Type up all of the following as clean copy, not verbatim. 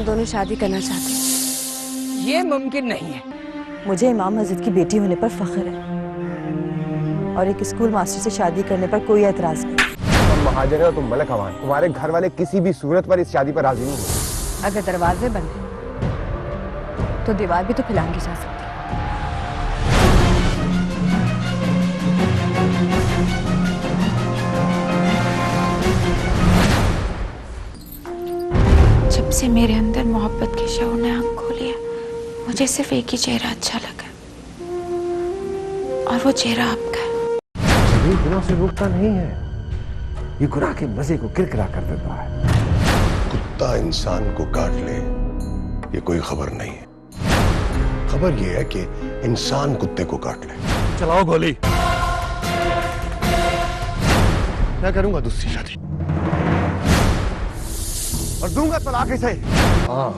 दोनों शादी करना चाहते हैं। ये मुमकिन नहीं है। मुझे इमाम मस्जिद की बेटी होने पर फख्र है और एक स्कूल मास्टर से शादी करने पर कोई एतराज नहीं। तुम महाजन हो, तुम मलक हवान, तुम्हारे घर वाले किसी भी सूरत पर इस शादी पर राजी नहीं है। अगर दरवाजे बंद हैं तो दीवार भी तो फैलांगी जा सकती है। जब से मेरे अंदर मोहब्बत के शऊर ने आँख खोली है, मुझे सिर्फ एक ही चेहरा अच्छा लगा और वो चेहरा आपका है। ये गुनाह से रुकता नहीं है, ये गुनाह के मजे को किरकिरा कर देता है। कुत्ता इंसान को काट ले ये कोई खबर नहीं है, खबर ये है कि इंसान कुत्ते को काट ले। चलाओ गोली। मैं करूंगा दूसरी शादी और दूंगा तलाक इसे। हाँ,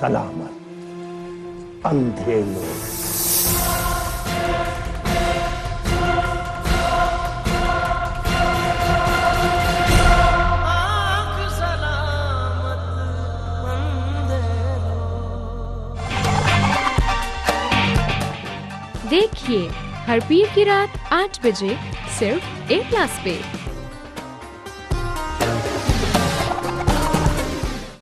सलामत अंधे लोग। देखिए हर पीर की रात 8 बजे सिर्फ A+ पे।